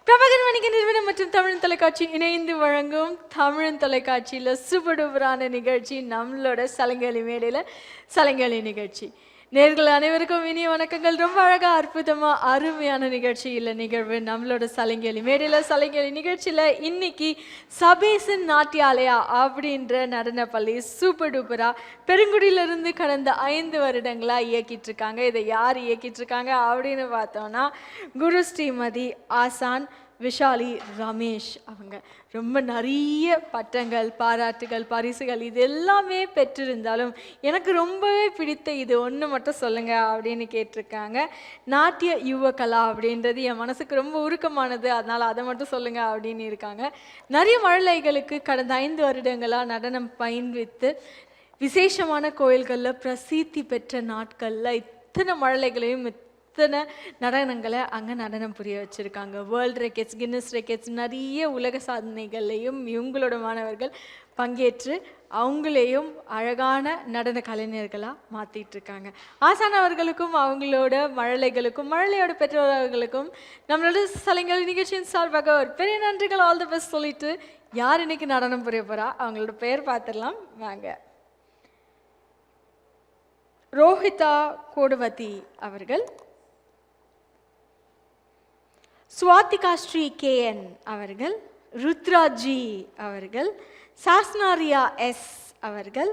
பிரபாகர் வணிக நிறுவனம் மற்றும் தமிழ் தொலைக்காட்சி இணைந்து வழங்கும் தமிழ் தொலைக்காட்சியில் சூப்பர் டூப்பரான நிகழ்ச்சி நம்மளோட சலங்கலி மேடையில் சலங்கலி நிகழ்ச்சி. நேர்கள் அனைவருக்கும் இனிய வணக்கங்கள். ரொம்ப அழகாக அற்புதமாக அருமையான நிகழ்ச்சியில் நிகழ்வு நம்மளோட சலங்கலி மேடையில் சலங்கலி நிகழ்ச்சியில் இன்னைக்கு சபேசன் நாட்டியாலயா அப்படின்ற நடன பள்ளி சூப்பர் டூப்பராக பெருங்குடியிலிருந்து கடந்த 5 வருடங்களாக இயக்கிட்டு இருக்காங்க. இதை யார் இயக்கிட்டு இருக்காங்க அப்படின்னு பார்த்தோம்னா குரு ஸ்ரீமதி ஆசான் விஷாலி ரமேஷ். அவங்க ரொம்ப நிறைய பட்டங்கள், பாராட்டுகள், பரிசுகள் இது எல்லாமே பெற்றிருந்தாலும் எனக்கு ரொம்பவே பிடித்த இது ஒன்று மட்டும் சொல்லுங்கள் அப்படின்னு கேட்டிருக்காங்க. நாட்டிய யுவ கலா அப்படின்றது என் மனசுக்கு ரொம்ப உருக்கமானது, அதனால் அதை மட்டும் சொல்லுங்கள் அப்படின்னு இருக்காங்க. நிறைய மழலைகளுக்கு கடந்த 5 வருடங்களாக நடனம் பயின்வித்து விசேஷமான கோயில்களில் பிரசித்தி பெற்ற நாட்களில் இத்தனை மழலைகளையும் இத்தனை நடனங்களை அங்கே நடனம் புரிய வச்சுருக்காங்க. வேர்ல்டு ரெக்கார்ட்ஸ், கின்னஸ் ரெக்கார்ட்ஸ், நிறைய உலக சாதனைகள்லையும் இவங்களோட மாணவர்கள் பங்கேற்று அவங்களையும் அழகான நடன கலைஞர்களாக மாற்றிட்டுருக்காங்க. ஆசான் அவர்களுக்கும் அவங்களோட மழலைகளுக்கும் மழலையோட பெற்றோர்களுக்கும் நம்மளோட சலங்கலி நிகழ்ச்சியின் சார்பாக ஒரு பெரிய நன்றிகள், ஆல் தி பெஸ்ட் சொல்லிட்டு யார் இன்னைக்கு நடனம் புரிய போகிறா அவங்களோட பெயர் பார்த்துடலாம் வாங்க. ரோஹிதா கோடுவதி அவர்கள், சுவாதிகா ஸ்ரீ கேஎன் அவர்கள், ருத்ராஜி அவர்கள், சாஸ்னாரியா எஸ் அவர்கள்,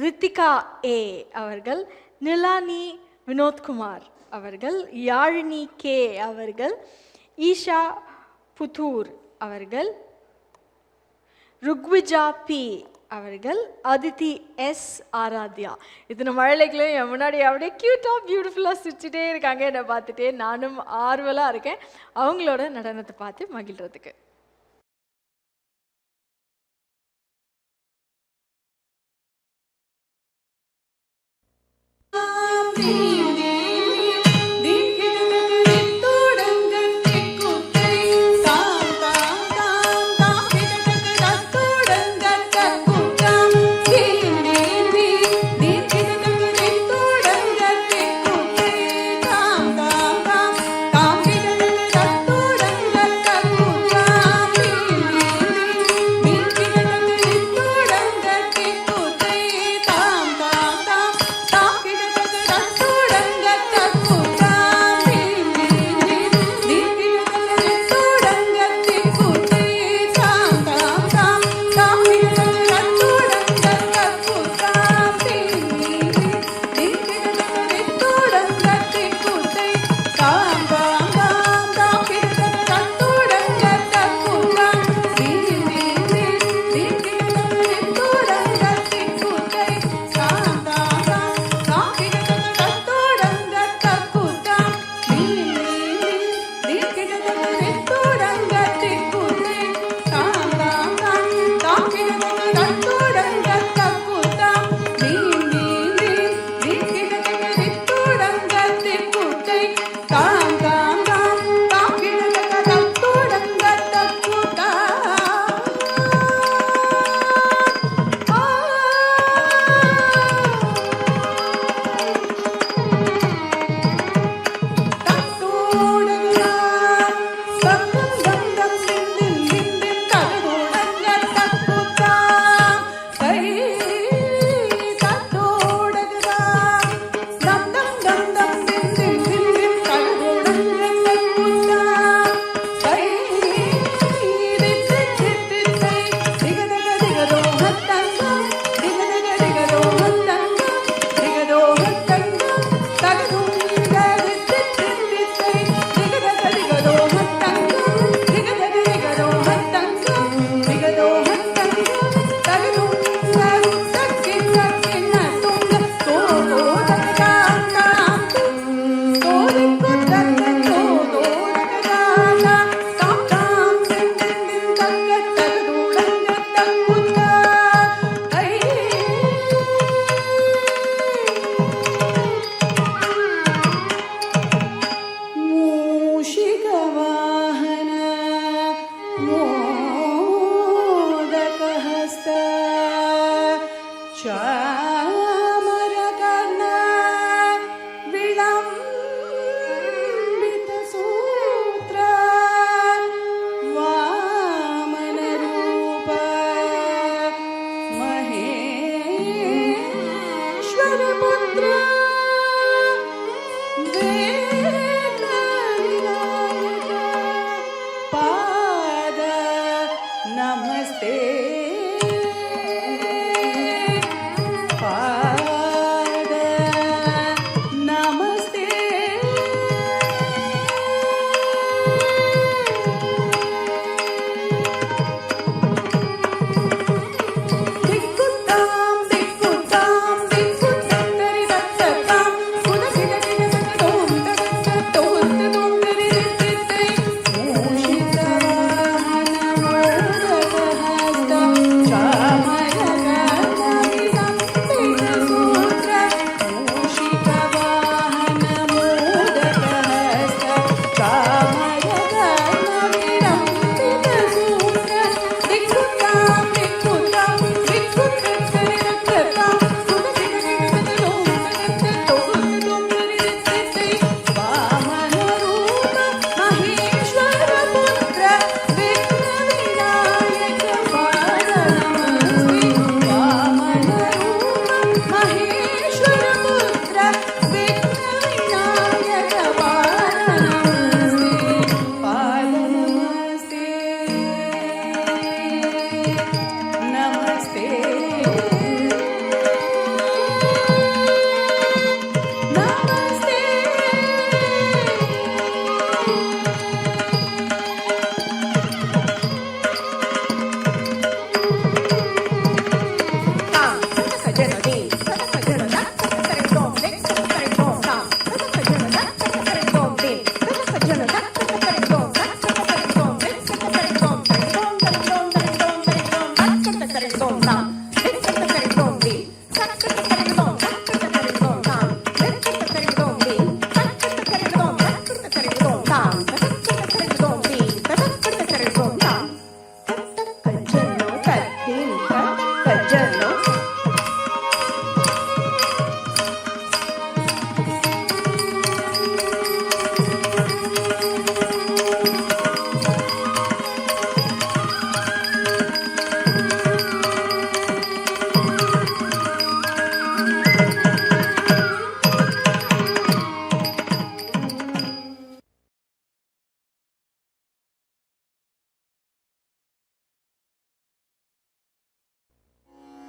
ரித்திகா ஏ அவர்கள், நிலானி வினோத்குமார் அவர்கள், யாழினி கே அவர்கள், ஈஷா புத்தூர் அவர்கள், ருக்விஜா பி அவர்கள், அதித்தி எஸ் ஆராத்யா. இத்தனை மழலைகளும் என் முன்னாடி அப்படியே க்யூட்டாக பியூட்டிஃபுல்லாக சிரிச்சுட்டே இருக்காங்க. என்னை பார்த்துட்டே நானும் ஆர்வலாக இருக்கேன் அவங்களோட நடனத்தை பார்த்து மகிழ்கிறதுக்கு.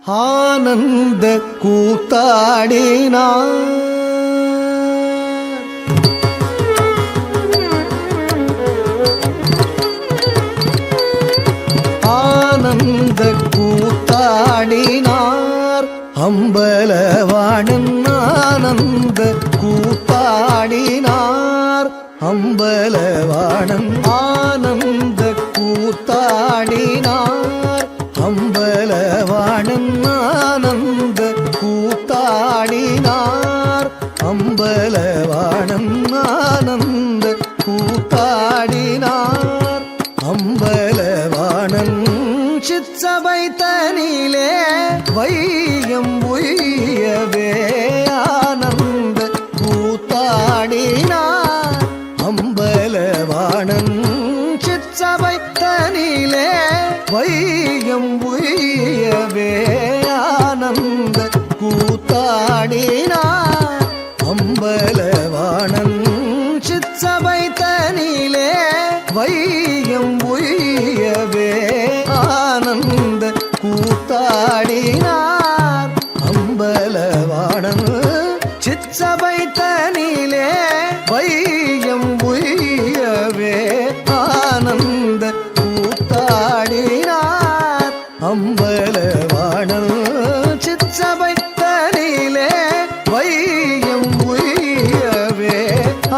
ஆனந்த கூத்தாடினார். ஆனந்த கூத்தாடினார் அம்பலவாணன். ஆனந்த கூத்தாடினார் அம்பலவாணன். ஆனந்த கூத்தாடினார் அம்பலவாணன். ஆனந்த கூத்தாடினார் அம்பலவாணன். ஆனந்த கூத்தாடினார் அம்பலவாணன். சிற்சபை தனிலே வையம் உய்யவே ஆனந்த கூத்தாடினார் அம்பலவாணன். சிற்சபை தனிலே வையம் உய்யவே ஆனந்த கூத்தாடினார் அம்பலவாணன். சிற்சபை தனிலே வையம் உய்யவே ஆனந்த கூத்தாடினார் அம்பலவாணன். சிற்சபை தனிலே வையம் உய்யவே ஆனந்த கூத்தாடினார் அம்பலவாணன். சிற்சபை தனிலே வையம் உய்யவே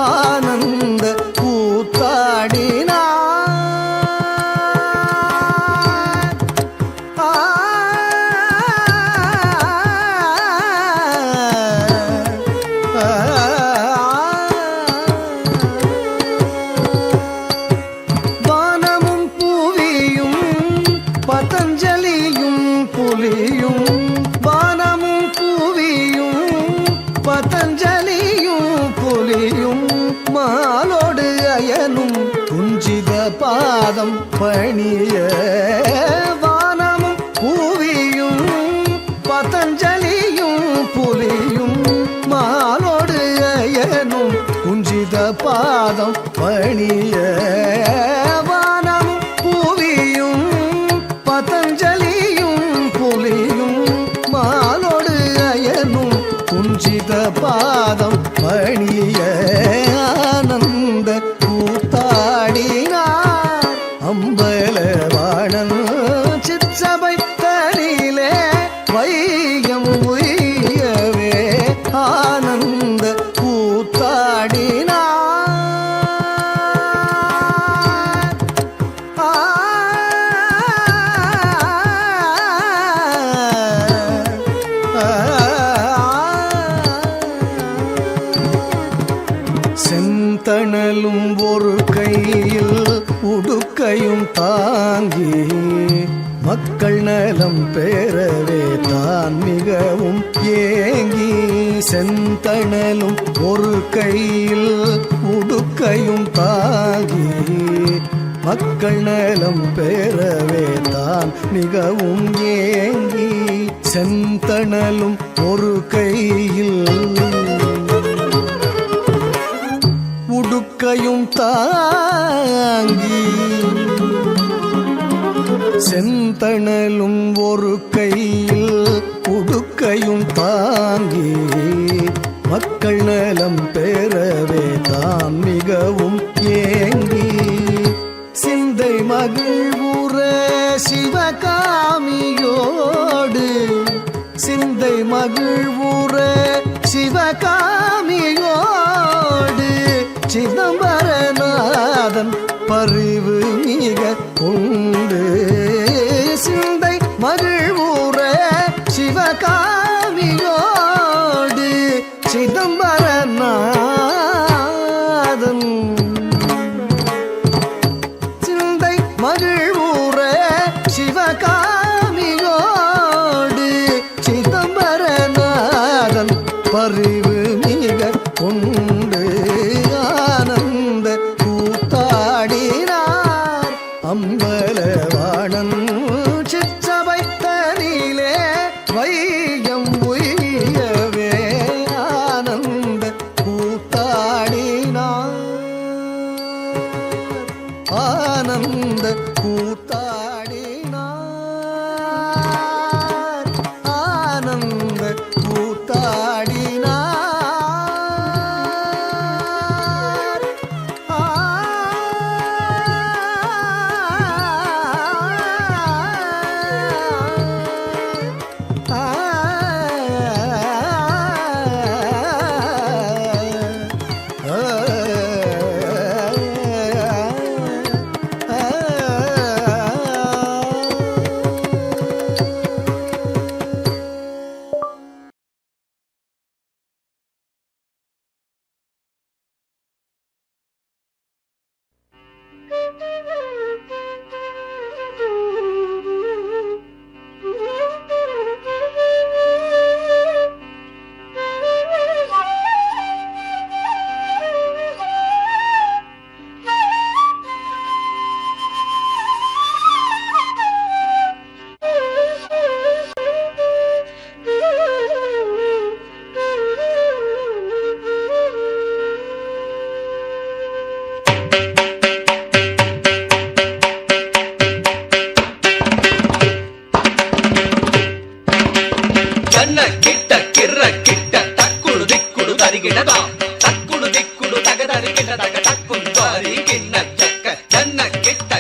ஆனந்த கூத்தாடினார். வானமும் பூவியும் பதஞ்சலியும் புலியும். வானமும் பூவியும் பதஞ்சலியும் புலியும். மாலோடு அயனும் குஞ்சித பாதம் பணிய. வானமும் பூவியும் பதஞ்சலியும் புலியும். மாலோடு அயனும் குஞ்சித பாதம் பணிய. வானமும் பூவியும் பதஞ்சலியும் புலியும். மாலோடு அயனும் குஞ்சித பாதம் பணிய ஆனந்த கூத்தாடினார் அம்பலவாணன். சிற்சபை தனிலே வையம் உய்யவே ஆனந்த கூத்தாடினார். செந்தணலும் ஒரு கையில் உடுக்கையும் தாங்கி மக்கள் நலம் பெறவே தான் மிகவும் ஏங்கி. செந்தணலும் ஒரு கையில் உடுக்கையும் தாங்கி மக்கள் நலம் பெறவே தான் மிகவும் ஏங்கி. செந்தணலும் ஒரு கையில் உடுக்கையும் தாங்கி. செந்தணலும் ஒரு கையில் உடுக்கையும் தாங்கி மக்கள் நலம் பெறவே தான் மிகவும் ஏங்கி. சிந்தை மகிழ்வுற சிவகாமியோடு. சிந்தை மகிழ்வுற சிவகாமியோடு. சிதம்பரநாதன் பரிவு மிக உண்டு. சிந்தை மகிழ்வுற சிவகாமியோடு. சிதம்பரநாதன் சிந்தை மகிழ்வுற சிவகாமியோடு. சிதம்பரநாதன் பரிவு மிக உண்டு ஆனந்த கூத்தாடினார் அம்பலவாணன். சிற்சபை தனிலே வையம் உய்யவே ஆனந்த கூத்தாடினார் ஆனந்த கூத்தாடினார். கிட்ட தக்குடு திக்குடு தரிகிடதாம் தக்குடு திக்குடு தகதரிகிட தக தக்குந்தாரி கிண்ண சக்க ஜன்ன கிட்ட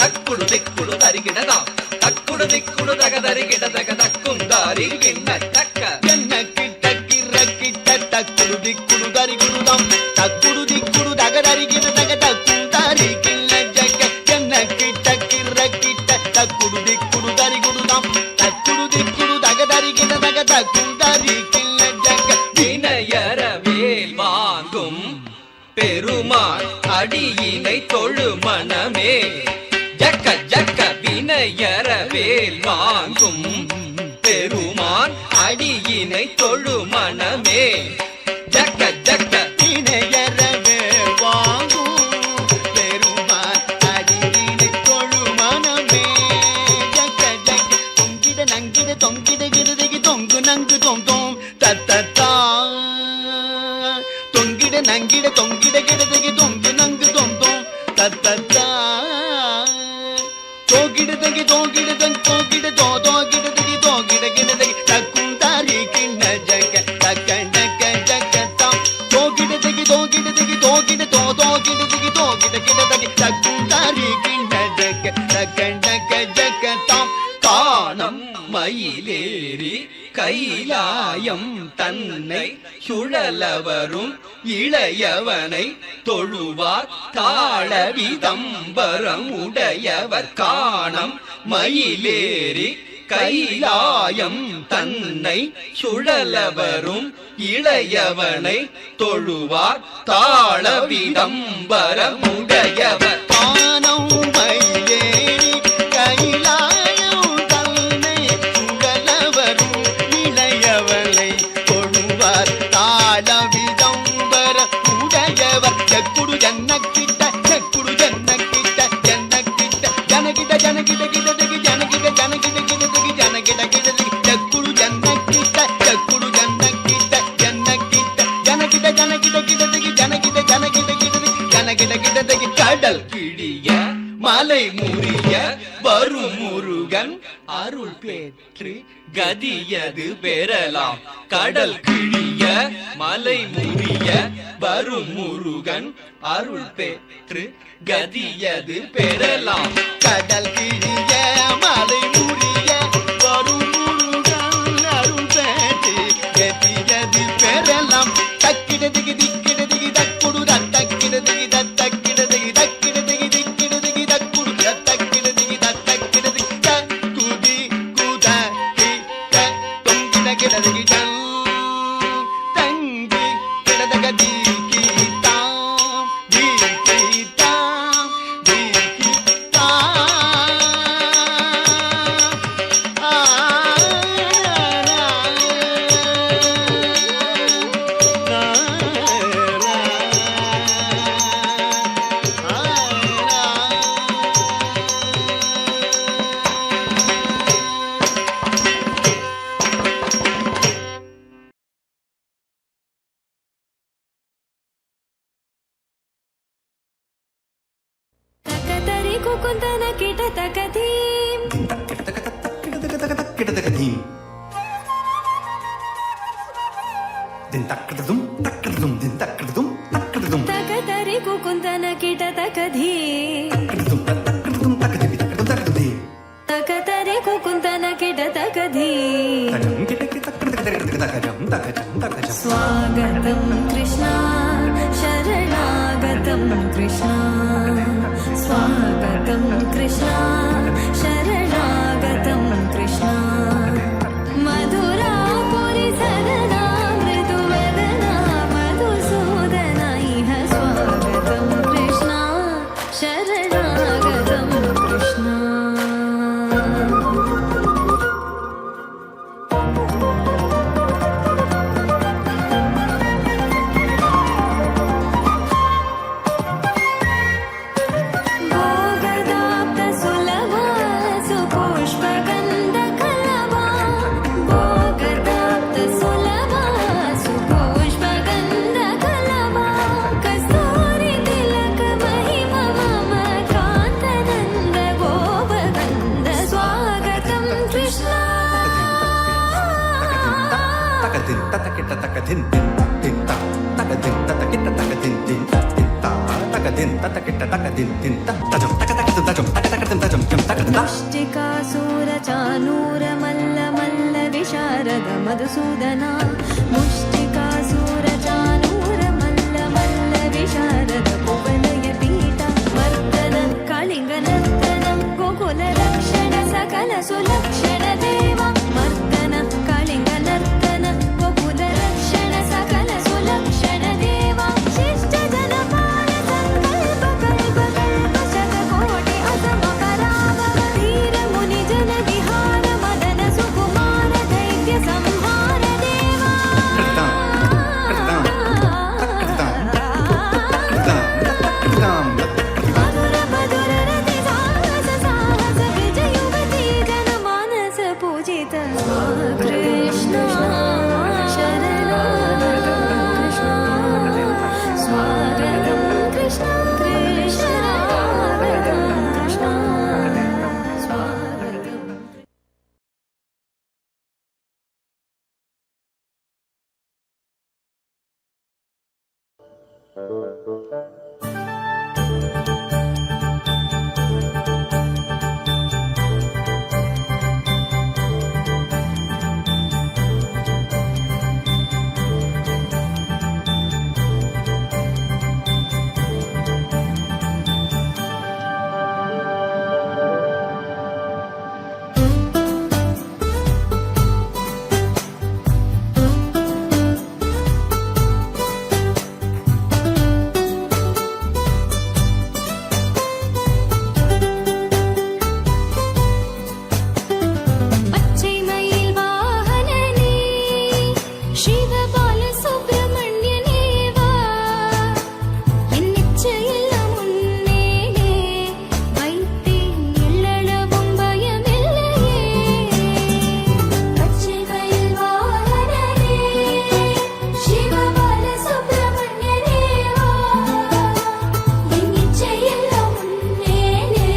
தக்குடு திக்குடு தரிகிடதாம் தக்குடு திக்குடு தகதரிகிட தக தக்குந்தாரி கிண்ண சக்க ஜன்ன கிட்ட தக்குடு திக்குடு தரிகிடுதாம் தக்குடு திக்குடு தகதரிகிட தக தக்குந்தாரி கிண்ண சக்க ஜன்ன கிட்ட தக்குடு திக்குடு தரிகிடுதாம் தக்குடு திக்குடு தகதரிகிட தக தக்குந்தாரி கிண்ண சக்க வினையற வேல் வாங்கும் பெருமாள் அடியினை தொழு மனமே ஜக்க ஜக்க வினையற வேல் வாங்கும் பெருமான் அடியினை தொழு மனமே ஜக்க ஜக்க வினையற வேல் வாங்கும் பெருமான் அடியினை தொழு மனமே ஜக்க ஜக்க தொங்கிட நங்கிட தொங்கிட கிருதகி தொங்கு நங்கு தொங்கும் தத்தத்தா தொங்கிட நங்கிட தொங்கிட கிடதகி தொங்கு நங்கு தொங்கும் தத்தத்தா தோகிடதகி தோகிட தங் தோகிட தோ தோகிடதகி தோகிட கிடதகி தக்கும் தாரி கிண்ண ஜக தக்க ஜக்க ஜக்க தாம் தோகிடதகி தோகிடதகி தோகிட தோ தோகிடதகி தோகிட கிடதகி தக்கும் தாரி கிண்ண ஜக தக்க ஜக்க ஜக்க தாம் காணம் மயிலேறி கைலாயம் தன்னை சுழலவரும் இளையவனை தொழுவார் தாழ விதம்பரம் உடையவர் காணம் மயிலேறி கைலாயம் தன்னை சுழலவரும் இளையவனை தொழுவார் தாழ விதம்பரம் உடையவர் காணம் மயிலேறி கைலாயம் தன்னை சுழலவரும் இளையவனை தொழுவார் தாழ விதம்பர உடையவர் செக்குடு ஜன்னக்கிட்ட செக்குடு ஜன்னக்கிட்ட ஜன்னக்கிட்ட ஜனகிட்ட ஜனகிட்ட கிடதகி ஜனகிட்ட ஜனகிட்ட கிடதகி ஜனகிட்ட கிடதகி செக்குடு ஜன்னக்கிட்ட செக்குடு ஜன்னக்கிட்ட ஜன்னக்கிட்ட ஜனகிட்ட ஜனகிட்ட கிடதகி ஜனகிட்ட ஜனகிட்ட கிடதகி ஜனகிட்ட கிடதகி கடல் கிழிய மலை முறிய வரும் முருகன் அருள் பெற்று கதியது பெறலாம் கடல் கிழிய மலை முறிய வரும் முருகன் அருள் பெற்று கதியது பெறலாம் கடல் கிழிய மலை முறிய வரும் முருகன் அருள் பெற்று கதியது பெறலாம் தக்கிடதகி திக்கிடதகி தக்குடு தக்கிடதகி தக்கிடதகி தக்கிடதகி திக்கிடதகி தக்குடு தக்கிடதகி தக்கிடதகி தக்குதி குதகி தொங்கிட கிடதகி தங்கி கிடதக தீகிதாம் தீகிதாம் தீகிதாம் ತಕತರಿ ಕುಕುಂತನ ಕಿಟ ತಕದೀಂ கிடதகதீம் தின் தக்கடதும் தக்கடதும் தின் தக்கடதும் தக்கடதும் ತಕತರಿ ಕುಕುಂತನ ಕಿಟ ತಕದೀಂ தக்கடதும் தக்கடதும் தக்கதிவி தக்கடதும் தக்கதீம் ತಕತರಿ ಕುಕುಂತನ ಕಿಟ ತಕದೀಂ தகம் கிடக்கு தக்கடதகதகதக தகஜம் தகஜம் தகஜம் ಸ್ವಾಗತಂ ಕೃಷ್ಣ ಶರಣಾಗತಂ ಕೃಷ್ಣ ಸ್ವಾಗತಂ ಕೃಷ್ಣ ಶರಣಾಗತಂ ಕೃಷ್ಣ ಮಧುರಾಪುರಿ ಸದನಾ ಮೃದುವದನಾ ಮಧುಸೂದನ ಇಹ ಸ್ವಾಗತಂ ಕೃಷ್ಣ ಶರಣಾಗತಂ ಕೃಷ್ಣ ಭೋಗದಾಪ್ತ ಸುಲಭ takadin tatakita takadin din din ta takadin tatakita takadin din ta din ta takadin tatakita takadin din ta tajam takatakatum tajam takatakatum tajam jam takadin मुष्टिकासुर Chanura मल्ल मल्ल विशारद मधुसूदना मुष्टिकासुर चानूर मल्ल मल्ल विशारद कुवलय पीठा मर्दन कलिंग नर्तन गोकुल रक्षण सकल सुलक्षण देवा मर्दन कलिंग नर्तन गोकुल रक्षण सकल सुलक्षण देवा शिष्ट जनपाल संकल्प कल्प कल्प शतकोटि असम करावव धीर मुनि जन विहार मदन सुकुमार दैत्य संहार देवा मधुर मधुर रति साहस साहस विज युवती जन मानस पूजित कृष्ण शरणं कृष्ण स्वागतं कृष्ण कृष्ण कृष्ण स्वागतं பச்சை மயில் வாகனனே சிவபால சுப்பிரமணியனே வா என் நிச்சயெல்லாம் உன்னேனே வைத்தேன் எள்ளளவும் பயமில்லையே பச்சை மயில் வாகனனே சிவபால சுப்பிரமணியனே வா என் நிச்சயெல்லாம் உன்னேனே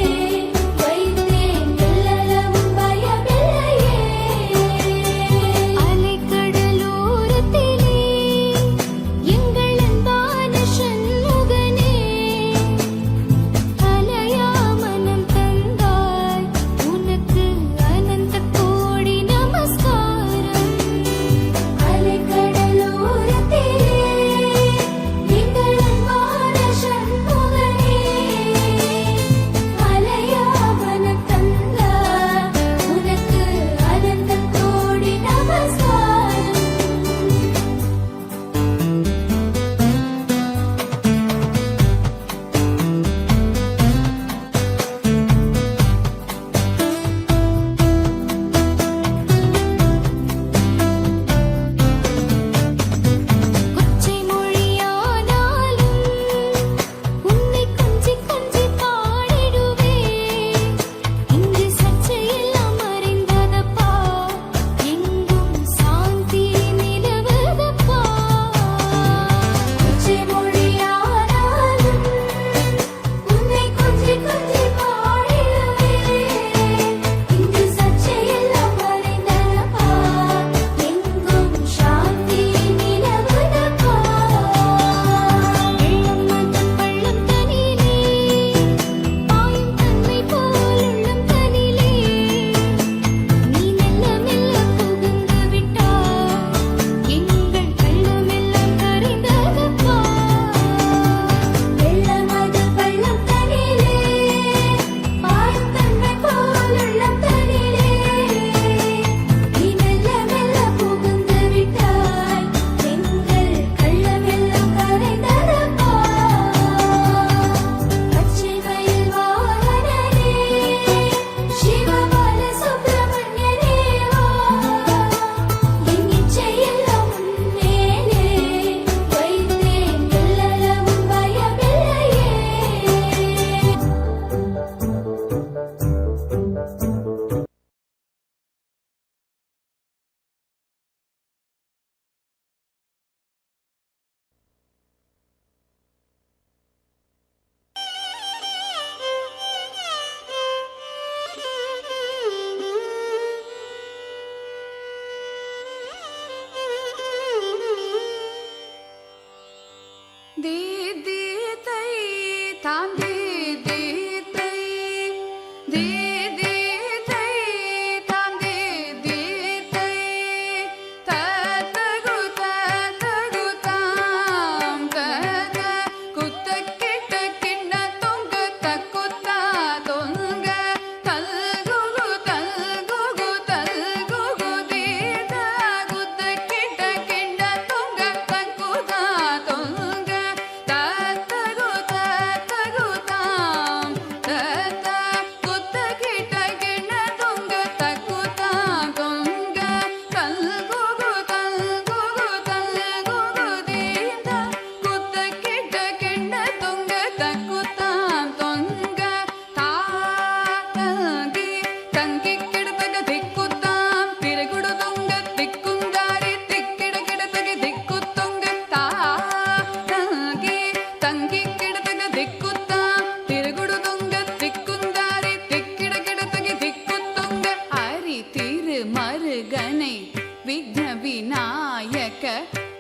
வைத்தேன் எள்ளளவும் பயமில்லையே அலைக்கடலோரத்தே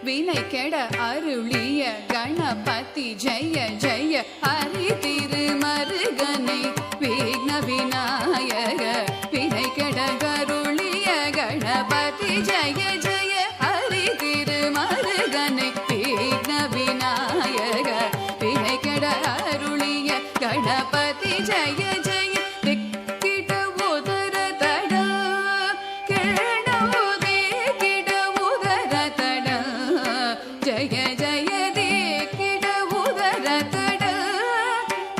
வினை கெட அருளிய கணபதி ஜெய ஜெய ஹரி திருமருகனை விக்ன விநாயக வினை கெட அருளிய கணபதி ஜெய ஜெய ஹரி திருமருகனை விக்ன விநாயக வினை கெட அருளிய கணபதி ஜெய ஜெய திக்கிட உதர தட கேணோதே கிட உதர தட ஜெய ஜெய திக்கிட உதர தட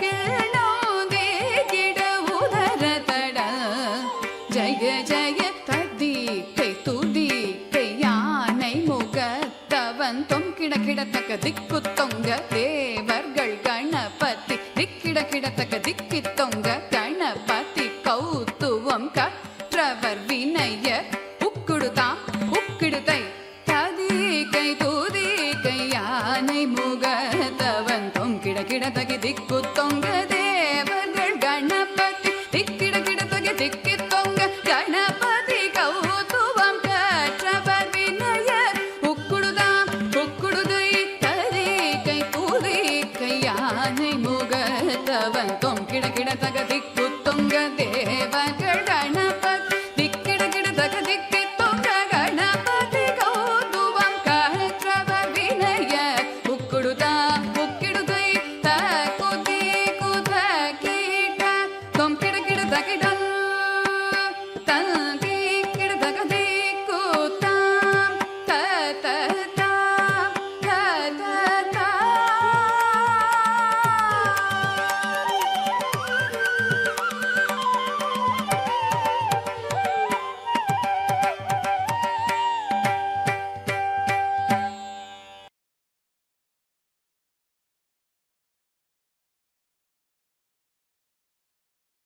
கேணோதே கிட உதர தட ஜெய ஜெய ததி கை துதி கை யானை முகத்தவன் தொங்கிட கிடத்தக்க திக்கு தொங்க தேவர்கள் கணபதி திக்கிட கிடத்தக்க திக்கி தொங்க